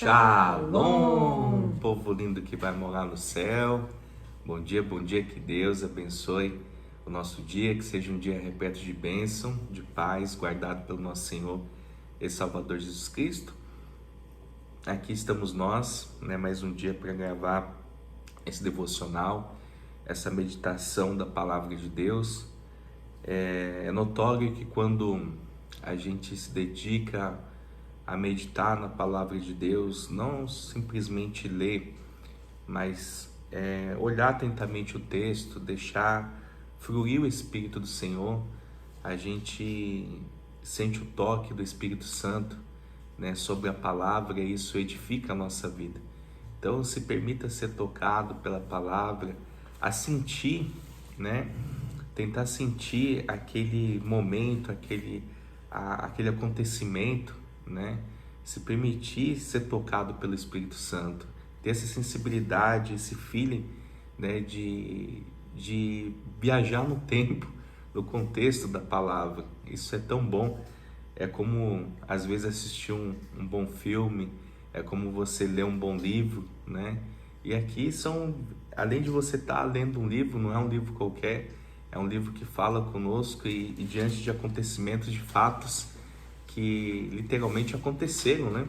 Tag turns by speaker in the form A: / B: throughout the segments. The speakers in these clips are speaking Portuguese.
A: Shalom, povo lindo que vai morar no céu. Bom dia, que Deus abençoe o nosso dia, que seja um dia repleto de bênção, de paz, guardado pelo nosso Senhor e Salvador Jesus Cristo. Aqui estamos nós, mais um dia para gravar esse devocional, essa meditação da Palavra de Deus. É notório que quando a gente se dedica a meditar na Palavra de Deus, não simplesmente ler, mas olhar atentamente o texto, deixar fluir o Espírito do Senhor, a gente sente o toque do Espírito Santo, sobre a Palavra, e isso edifica a nossa vida. Então se permita ser tocado pela Palavra, a sentir, tentar sentir aquele momento, aquele acontecimento, se permitir ser tocado pelo Espírito Santo, ter essa sensibilidade, esse feeling, de viajar no tempo, no contexto da palavra. Isso é tão bom. É como às vezes assistir um bom filme, é como você ler um bom livro, E aqui além de você estar lendo um livro, não é um livro qualquer, é um livro que fala conosco e diante de acontecimentos, de fatos que literalmente aconteceram,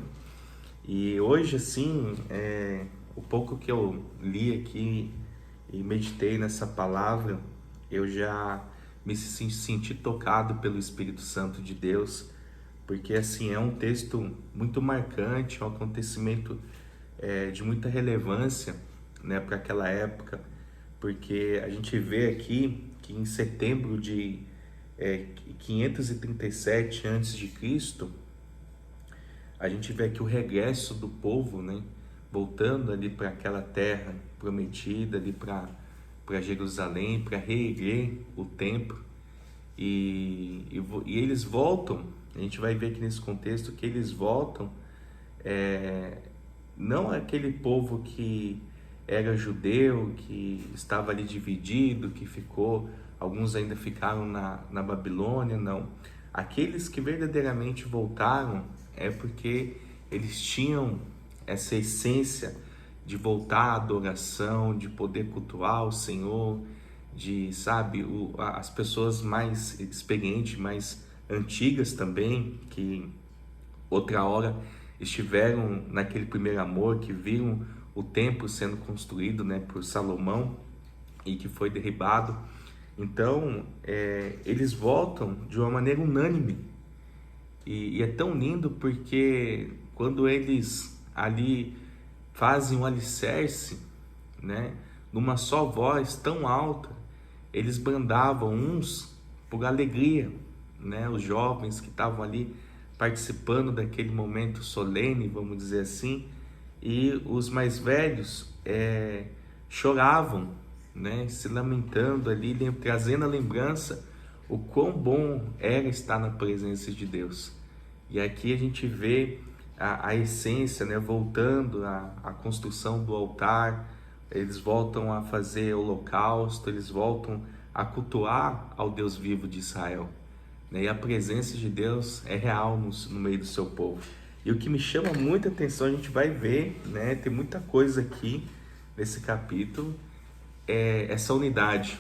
A: E hoje, assim, o pouco que eu li aqui e meditei nessa palavra, eu já me senti tocado pelo Espírito Santo de Deus, porque, assim, é um texto muito marcante, é um acontecimento de muita relevância, para aquela época, porque a gente vê aqui que em setembro de 537 a.C., a gente vê aqui o regresso do povo, voltando ali para aquela terra prometida, ali para Jerusalém, para reerguer o templo, e eles voltam. A gente vai ver aqui nesse contexto que eles voltam, não aquele povo que era judeu, que estava ali dividido, que alguns ainda ficaram na Babilônia, não. Aqueles que verdadeiramente voltaram é porque eles tinham essa essência de voltar à adoração, de poder cultuar o Senhor, as pessoas mais experientes, mais antigas também, que outra hora estiveram naquele primeiro amor, que viram o templo sendo construído, por Salomão e que foi derribado. Então, eles voltam de uma maneira unânime. E é tão lindo porque quando eles ali fazem um alicerce, numa só voz tão alta, eles brandavam uns por alegria, os jovens que estavam ali participando daquele momento solene, vamos dizer assim, e os mais velhos choravam, se lamentando ali, trazendo a lembrança o quão bom era estar na presença de Deus. E aqui a gente vê a essência, voltando à construção do altar, eles voltam a fazer holocausto, eles voltam a cultuar ao Deus vivo de Israel. E a presença de Deus é real no meio do seu povo. E o que me chama muita atenção, a gente vai ver, tem muita coisa aqui nesse capítulo, essa unidade,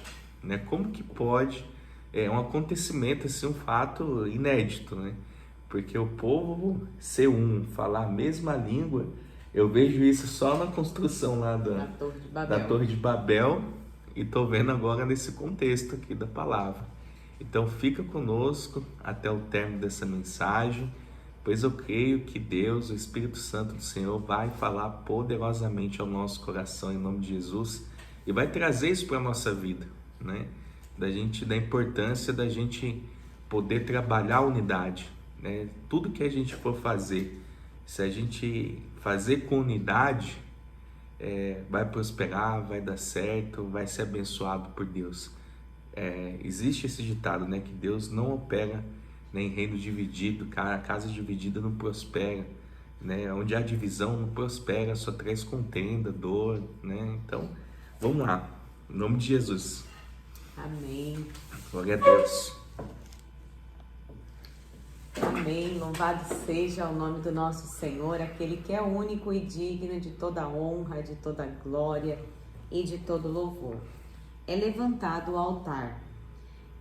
A: como que pode, um acontecimento, assim, um fato inédito, porque o povo ser falar a mesma língua, eu vejo isso só na construção lá da Torre de Babel, e estou vendo agora nesse contexto aqui da palavra. Então fica conosco até o término dessa mensagem, pois eu creio que Deus, o Espírito Santo do Senhor, vai falar poderosamente ao nosso coração em nome de Jesus, e vai trazer isso para a nossa vida, da importância da gente poder trabalhar a unidade, tudo que a gente for fazer, se a gente fazer com unidade, vai prosperar, vai dar certo, vai ser abençoado por Deus. Existe esse ditado, que Deus não opera em reino dividido, casa dividida não prospera, onde há divisão não prospera, só traz contenda, dor, Então, vamos lá, em nome de Jesus.
B: Amém.
A: Glória a Deus.
B: Amém. Louvado seja o nome do nosso Senhor, aquele que é único e digno de toda honra, de toda glória e de todo louvor. É levantado o altar.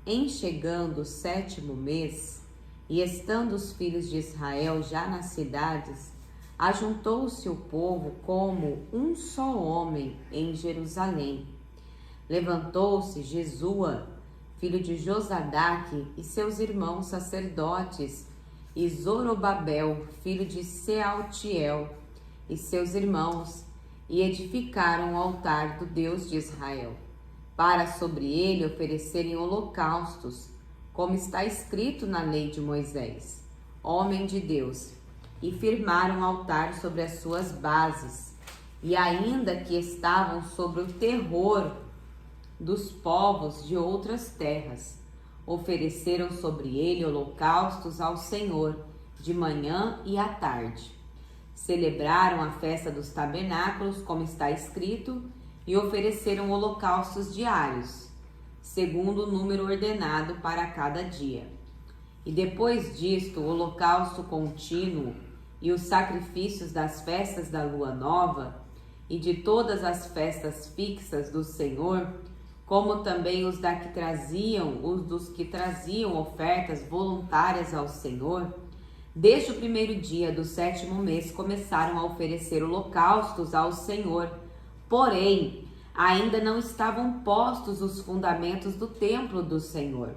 B: Em chegando o 7º mês, e estando os filhos de Israel já nas cidades, ajuntou-se o povo como um só homem em Jerusalém. Levantou-se Jesua, filho de Josadaque, e seus irmãos sacerdotes, e Zorobabel, filho de Sealtiel, e seus irmãos, e edificaram o altar do Deus de Israel, para sobre ele oferecerem holocaustos, como está escrito na lei de Moisés, homem de Deus, e firmaram o altar sobre as suas bases, e ainda que estavam sobre o terror dos povos de outras terras, ofereceram sobre ele holocaustos ao Senhor, de manhã e à tarde. Celebraram a festa dos tabernáculos, como está escrito, e ofereceram holocaustos diários, segundo o número ordenado para cada dia. E depois disto, o holocausto contínuo e os sacrifícios das festas da lua nova e de todas as festas fixas do Senhor, como também os dos que traziam ofertas voluntárias ao Senhor, desde o primeiro dia do 7º mês começaram a oferecer holocaustos ao Senhor. Porém, ainda não estavam postos os fundamentos do templo do Senhor.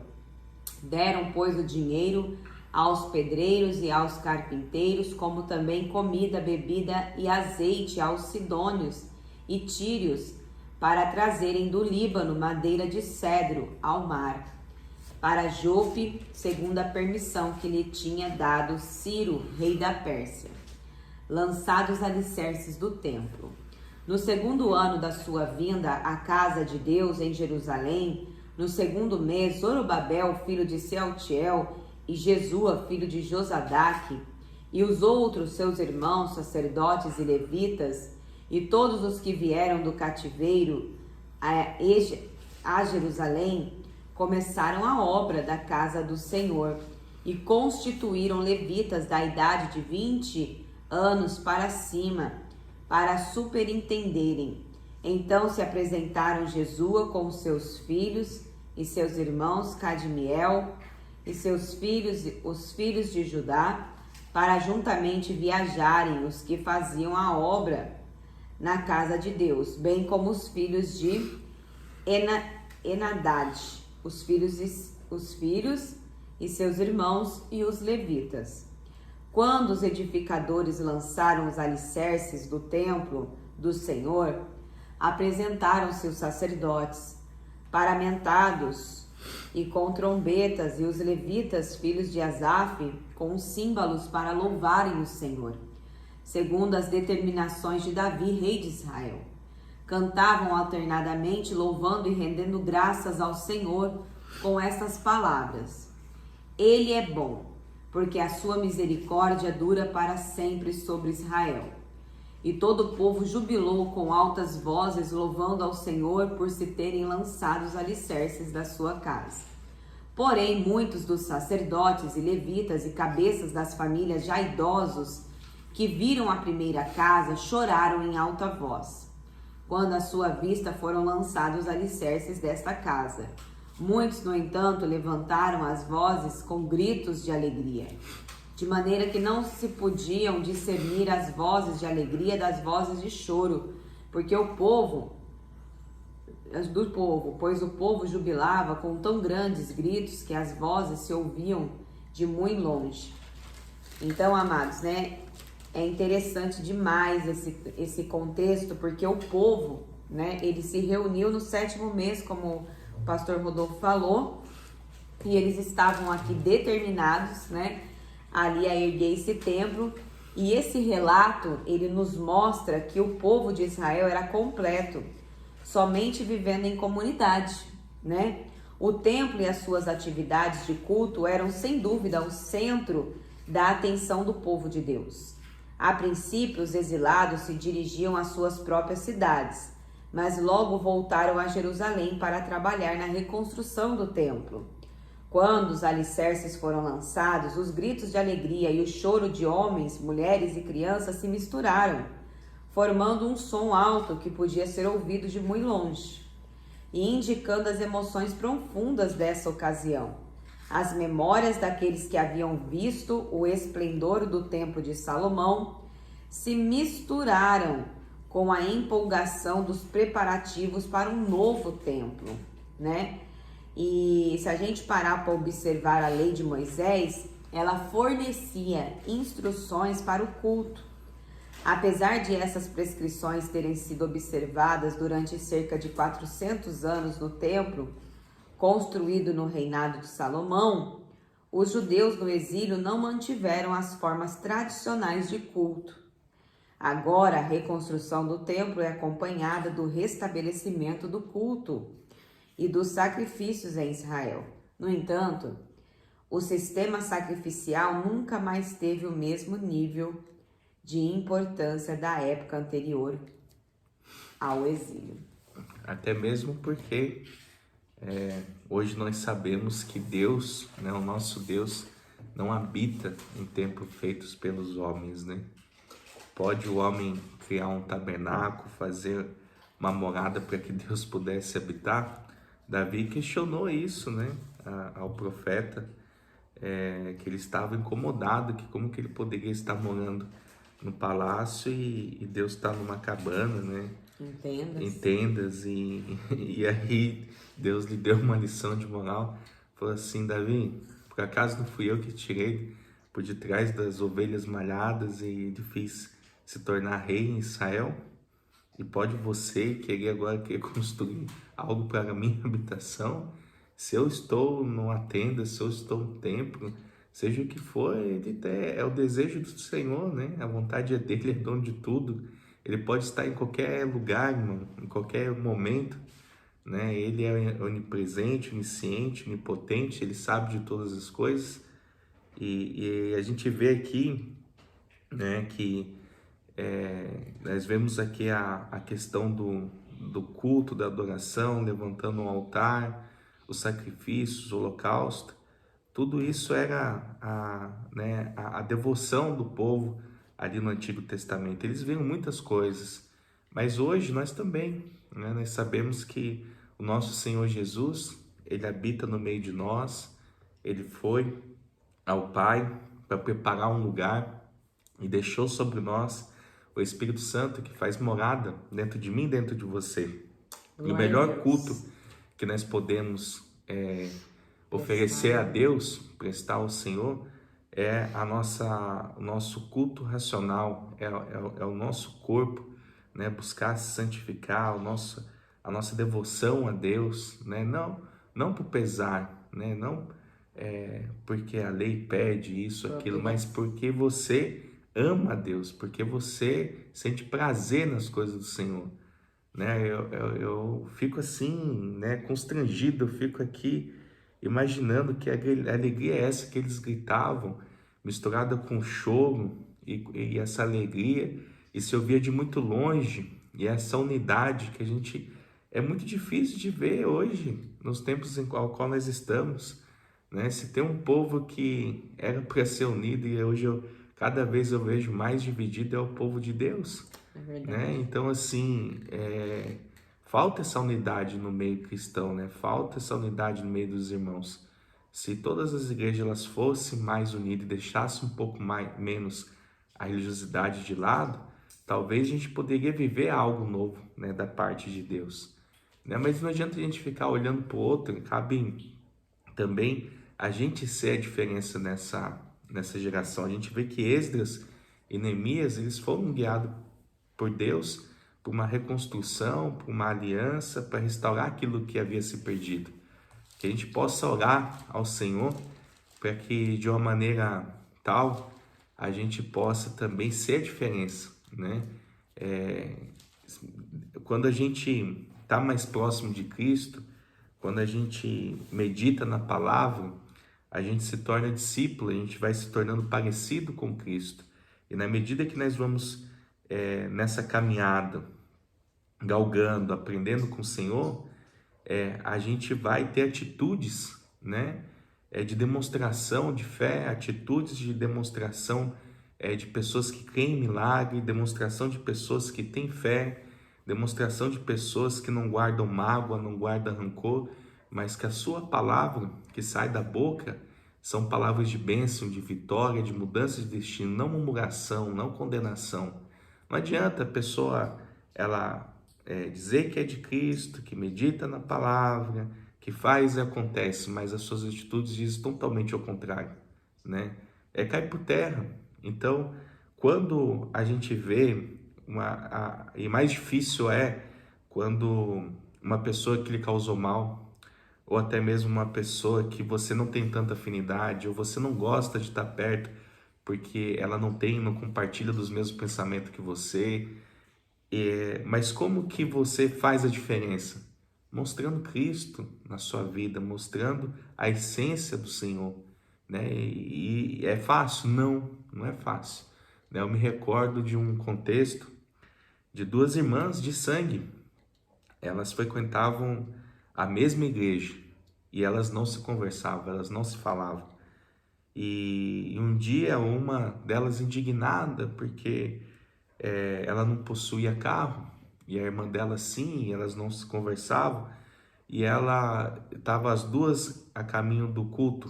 B: Deram, pois, o dinheiro aos pedreiros e aos carpinteiros, como também comida, bebida e azeite aos sidônios e tírios, para trazerem do Líbano madeira de cedro ao mar, para Jope, segundo a permissão que lhe tinha dado Ciro, rei da Pérsia. Lançados os alicerces do templo. No 2º ano da sua vinda à casa de Deus em Jerusalém, no 2º mês, Zorobabel, filho de Sealtiel, e Jesua, filho de Josadaque, e os outros seus irmãos, sacerdotes e levitas, e todos os que vieram do cativeiro a Jerusalém, começaram a obra da casa do Senhor, e constituíram levitas da idade de 20 anos para cima, para superintenderem. Então se apresentaram Jesua com seus filhos e seus irmãos Cadmiel e seus filhos, os filhos de Judá, para juntamente viajarem os que faziam a obra na casa de Deus, bem como os filhos de Enadad, os filhos e seus irmãos e os levitas. Quando os edificadores lançaram os alicerces do templo do Senhor, apresentaram-se os sacerdotes, paramentados e com trombetas, e os levitas, filhos de Asaf, com símbolos para louvarem o Senhor, segundo as determinações de Davi, rei de Israel. Cantavam alternadamente, louvando e rendendo graças ao Senhor com estas palavras: Ele é bom, porque a sua misericórdia dura para sempre sobre Israel. E todo o povo jubilou com altas vozes, louvando ao Senhor por se terem lançado os alicerces da sua casa. Porém, muitos dos sacerdotes e levitas e cabeças das famílias já idosos que viram a primeira casa choraram em alta voz, quando à sua vista foram lançados os alicerces desta casa. Muitos, no entanto, levantaram as vozes com gritos de alegria, de maneira que não se podiam discernir as vozes de alegria das vozes de choro, pois o povo jubilava com tão grandes gritos que as vozes se ouviam de muito longe. Então, amados, é interessante demais esse contexto, porque o povo, ele se reuniu no 7º mês, como o pastor Rodolfo falou, e eles estavam aqui determinados, ali a erguer esse templo. E esse relato, ele nos mostra que o povo de Israel era completo, somente vivendo em comunidade, O templo e as suas atividades de culto eram, sem dúvida, o centro da atenção do povo de Deus. A princípio, os exilados se dirigiam às suas próprias cidades, mas logo voltaram a Jerusalém para trabalhar na reconstrução do templo. Quando os alicerces foram lançados, os gritos de alegria e o choro de homens, mulheres e crianças se misturaram, formando um som alto que podia ser ouvido de muito longe, e indicando as emoções profundas dessa ocasião. As memórias daqueles que haviam visto o esplendor do Templo de Salomão se misturaram com a empolgação dos preparativos para um novo templo, né? E se a gente parar para observar a lei de Moisés, ela fornecia instruções para o culto. Apesar de essas prescrições terem sido observadas durante cerca de 400 anos no templo, construído no reinado de Salomão, os judeus no exílio não mantiveram as formas tradicionais de culto. Agora, a reconstrução do templo é acompanhada do restabelecimento do culto e dos sacrifícios em Israel. No entanto, o sistema sacrificial nunca mais teve o mesmo nível de importância da época anterior ao exílio.
A: Até mesmo porque hoje nós sabemos que Deus, né, o nosso Deus, não habita em templos feitos pelos homens, né? Pode o homem criar um tabernáculo, fazer uma morada para que Deus pudesse habitar? Davi questionou isso, né, ao profeta, que ele estava incomodado, que como que ele poderia estar morando no palácio e Deus está numa cabana, né? Em tendas, e aí Deus lhe deu uma lição de moral, falou assim: Davi, por acaso não fui eu que tirei por detrás das ovelhas malhadas e te fiz se tornar rei em Israel? E pode você querer construir algo para a minha habitação? Se eu estou numa tenda, se eu estou no templo, seja o que for, é o desejo do Senhor, né? A vontade é dele, é dono de tudo. Ele pode estar em qualquer lugar, irmão, em qualquer momento, né? Ele é onipresente, onisciente, onipotente, ele sabe de todas as coisas. E a gente vê aqui, né, que nós vemos aqui a questão do culto, da adoração, levantando um altar, os sacrifícios, o holocausto. Tudo isso era a devoção do povo ali no Antigo Testamento. Eles viram muitas coisas, mas hoje nós também, né? Nós sabemos que o nosso Senhor Jesus, ele habita no meio de nós, ele foi ao Pai para preparar um lugar e deixou sobre nós o Espírito Santo, que faz morada dentro de mim, dentro de você. E o melhor culto que nós podemos oferecer a Deus, prestar ao Senhor, é o nosso culto racional, é o nosso corpo, né? Buscar se santificar, a nossa devoção a Deus, né? Não por pesar, né? Não porque a lei pede isso, aquilo, mas porque você ama a Deus, porque você sente prazer nas coisas do Senhor, né? Eu fico assim, né, constrangido, eu fico aqui imaginando que a alegria é essa que eles gritavam, misturada com choro, e essa alegria, e se ouvia de muito longe, e essa unidade que a gente é muito difícil de ver hoje, nos tempos em qual nós estamos, né? Se tem um povo que era para ser unido e hoje cada vez eu vejo mais dividido, é o povo de Deus, né? Então, assim, falta essa unidade no meio cristão, né? Falta essa unidade no meio dos irmãos. Se todas as igrejas elas fossem mais unidas e deixassem um pouco menos a religiosidade de lado, talvez a gente poderia viver algo novo, né, da parte de Deus, né? Mas não adianta a gente ficar olhando para o outro, cabe também a gente ser a diferença nessa geração. A gente vê que Esdras e Neemias, eles foram guiados por Deus, por uma reconstrução, por uma aliança, para restaurar aquilo que havia se perdido. Que a gente possa orar ao Senhor para que de uma maneira tal a gente possa também ser a diferença, né? Quando a gente está mais próximo de Cristo, quando a gente medita na palavra, a gente se torna discípulo, a gente vai se tornando parecido com Cristo. E na medida que nós vamos nessa caminhada, galgando, aprendendo com o Senhor, a gente vai ter atitudes, né, de demonstração de fé, atitudes de demonstração de pessoas que creem em milagre, demonstração de pessoas que têm fé, demonstração de pessoas que não guardam mágoa, não guardam rancor, mas que a sua palavra que sai da boca são palavras de bênção, de vitória, de mudança de destino, não murmuração, não condenação. Não adianta a pessoa dizer que é de Cristo, que medita na palavra, que faz e acontece, mas as suas atitudes dizem totalmente ao contrário, né? Cai por terra. Então, quando a gente vê e mais difícil é quando uma pessoa que lhe causou mal, ou até mesmo uma pessoa que você não tem tanta afinidade, ou você não gosta de estar perto, porque ela não compartilha dos mesmos pensamentos que você. Mas como que você faz a diferença? Mostrando Cristo na sua vida, mostrando a essência do Senhor, né? E é fácil? Não é fácil, né? Eu me recordo de um contexto de duas irmãs de sangue. Elas frequentavam a mesma igreja e elas não se conversavam, elas não se falavam. E um dia uma delas indignada porque ela não possuía carro e a irmã dela sim, e elas não se conversavam, e ela estava as duas a caminho do culto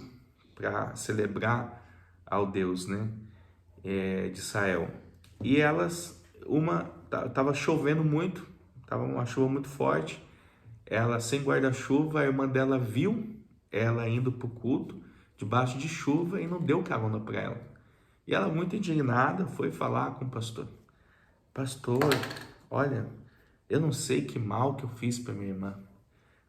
A: para celebrar ao Deus, né, de Israel. E uma estava chovendo muito, estava uma chuva muito forte, ela sem guarda-chuva, a irmã dela viu ela indo para o culto debaixo de chuva e não deu carona para ela. E ela, muito indignada, foi falar com o pastor. Pastor, olha, eu não sei que mal que eu fiz para minha irmã,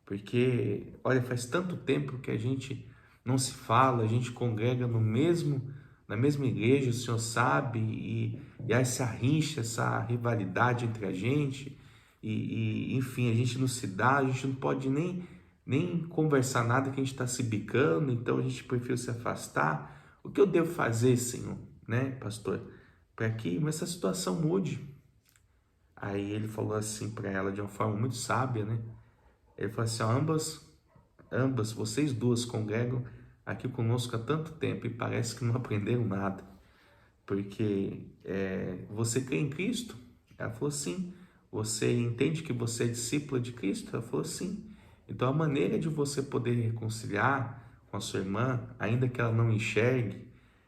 A: porque, olha, faz tanto tempo que a gente não se fala, a gente congrega na mesma igreja, o senhor sabe, e há essa rincha, essa rivalidade entre a gente, enfim, a gente não se dá, a gente não pode nem conversar nada que a gente está se bicando, então a gente prefere se afastar. O que eu devo fazer, Senhor, né, pastor, para que essa situação mude? Aí ele falou assim para ela de uma forma muito sábia, né? Ele falou assim: ambas, vocês duas congregam aqui conosco há tanto tempo e parece que não aprenderam nada, porque você crê em Cristo? Ela falou sim. Você entende que você é discípula de Cristo? Ela falou sim. Então a maneira de você poder reconciliar com a sua irmã, ainda que ela não enxergue,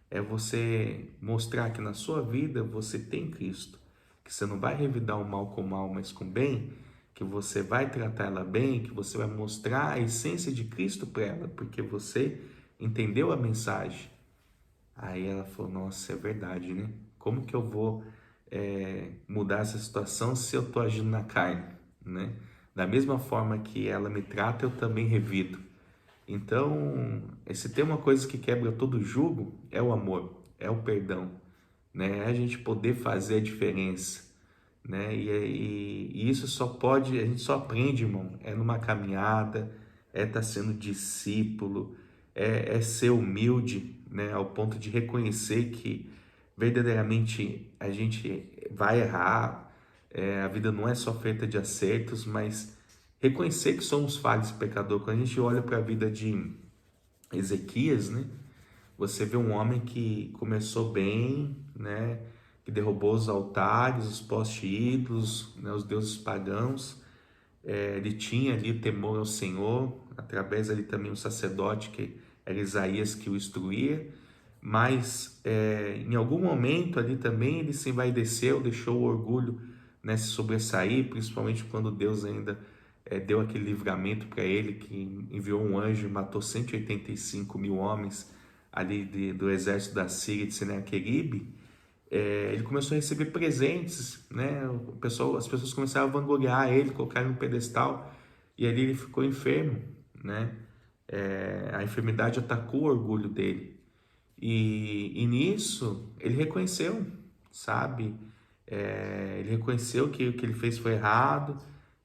A: é você mostrar que na sua vida você tem Cristo, que você não vai revidar o mal com o mal, mas com o bem, que você vai tratar ela bem, que você vai mostrar a essência de Cristo para ela, porque você entendeu a mensagem. Aí ela falou: nossa, é verdade, né? Como que eu vou mudar essa situação se eu estou agindo na carne, né? Da mesma forma que ela me trata, eu também revido. Então, se tem uma coisa que quebra todo jugo, é o amor, é o perdão, né? É a gente poder fazer a diferença, né? E isso a gente só aprende, irmão, numa caminhada, estar sendo discípulo, ser humilde, né? Ao ponto de reconhecer que verdadeiramente a gente vai errar, a vida não é só feita de acertos, mas reconhecer que somos falhos e pecadores. Quando a gente olha para a vida de Ezequias, né? Você vê um homem que começou bem, né? Que derrubou os altares, os postes ídolos, né? Os deuses pagãos. Ele tinha ali temor ao Senhor, através ali também um sacerdote que era Isaías que o instruía, mas em algum momento ali também ele se envaideceu, deixou o orgulho, né, se sobressair, principalmente quando Deus ainda deu aquele livramento para ele, que enviou um anjo e matou 185 mil homens ali do exército da Síria de Senaqueribe. Ele começou a receber presentes, né? As pessoas começaram a vangloriar ele, colocaram no pedestal, e ali ele ficou enfermo, né? A enfermidade atacou o orgulho dele, e nisso ele reconheceu, sabe? Ele reconheceu que o que ele fez foi errado,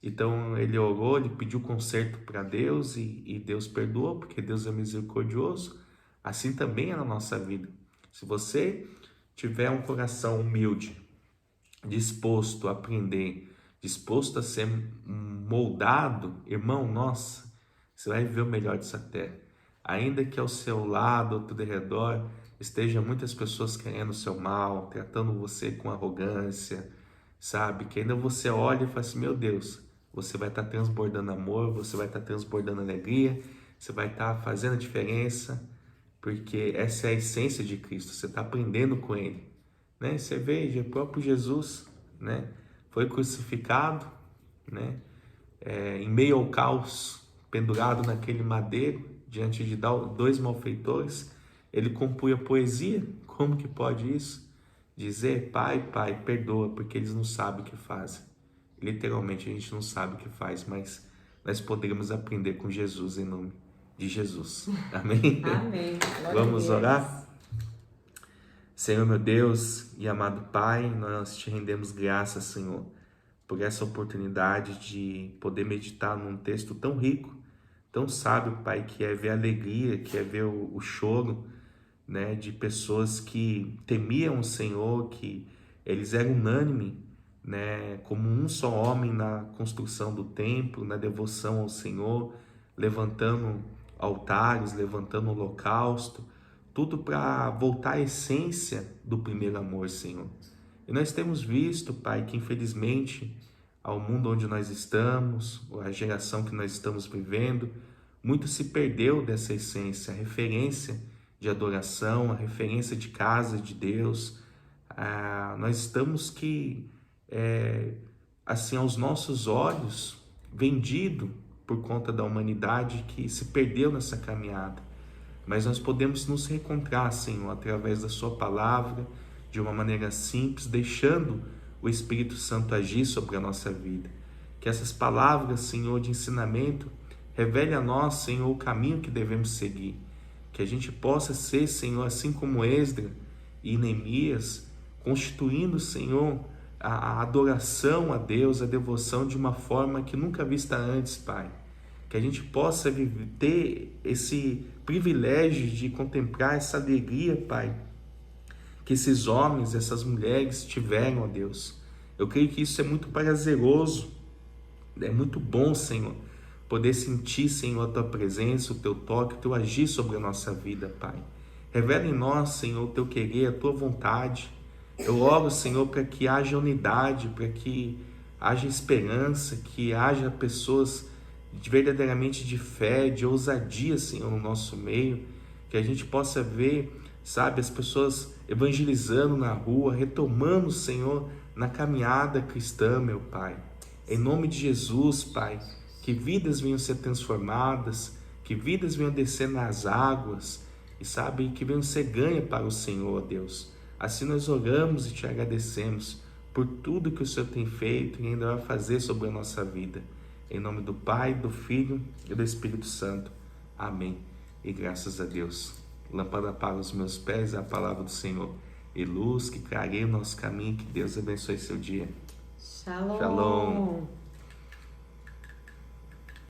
A: então ele orou, ele pediu conserto para Deus, e Deus perdoou, porque Deus é misericordioso. Assim também é na nossa vida. Se você tiver um coração humilde, disposto a aprender, disposto a ser moldado, irmão, nossa, você vai viver o melhor dessa terra. ainda que ao seu lado, ao teu redor, estejam muitas pessoas querendo o seu mal, tratando você com arrogância, sabe? Que ainda você olha e fala assim, meu Deus, você vai estar transbordando amor, você vai estar transbordando alegria, você vai estar fazendo a diferença, porque essa é a essência de Cristo, você está aprendendo com Ele, né? Você veja, o próprio Jesus, né? Foi crucificado, né? Em meio ao caos, pendurado naquele madeiro, diante de dois malfeitores, ele compunha poesia. Como que pode isso? Dizer, Pai, Pai, perdoa, porque eles não sabem o que fazem. Literalmente a gente não sabe o que faz, mas nós poderemos aprender com Jesus em nome de Jesus. Amém?
B: Amém.
A: Vamos orar? Senhor meu Deus e amado Pai, nós te rendemos graças, Senhor, por essa oportunidade de poder meditar num texto tão rico, tão sábio, Pai, que é ver a alegria, que é ver o choro, né, de pessoas que temiam o Senhor, que eles eram unânimes, né, como um só homem na construção do templo, na devoção ao Senhor, levantando altares, levantando holocausto, tudo para voltar à essência do primeiro amor, Senhor. E nós temos visto, Pai, que infelizmente ao mundo onde nós estamos, a geração que nós estamos vivendo, muito se perdeu dessa essência, a referência de adoração, a referência de casa de Deus. Nós estamos assim, aos nossos olhos, vendido por conta da humanidade que se perdeu nessa caminhada. Mas nós podemos nos reencontrar, Senhor, através da sua palavra, de uma maneira simples, deixando o Espírito Santo agir sobre a nossa vida. Que essas palavras, Senhor, de ensinamento, revele a nós, Senhor, o caminho que devemos seguir. Que a gente possa ser, Senhor, assim como Esdras e Neemias, constituindo, Senhor, a adoração a Deus, a devoção de uma forma que nunca vista antes, Pai. Que a gente possa ter esse privilégio de contemplar essa alegria, Pai, que esses homens, essas mulheres tiveram, ó Deus. Eu creio que isso é muito prazeroso, é muito bom, Senhor, poder sentir, Senhor, a Tua presença, o Teu toque, o Teu agir sobre a nossa vida, Pai. Revela em nós, Senhor, o Teu querer, a Tua vontade. Eu oro, Senhor, para que haja unidade, para que haja esperança, que haja pessoas verdadeiramente de fé, de ousadia, Senhor, no nosso meio, que a gente possa ver, sabe, as pessoas evangelizando na rua, retomando, Senhor, na caminhada cristã, meu Pai. Em nome de Jesus, Pai, que vidas venham ser transformadas, que vidas venham descer nas águas e, sabe, que venham ser ganhas para o Senhor, Deus. Assim nós oramos e te agradecemos por tudo que o Senhor tem feito e ainda vai fazer sobre a nossa vida. Em nome do Pai, do Filho e do Espírito Santo. Amém. E graças a Deus. Lâmpada para os meus pés é a palavra do Senhor. E luz que clareia o nosso caminho. Que Deus abençoe seu dia.
B: Shalom.
A: Shalom.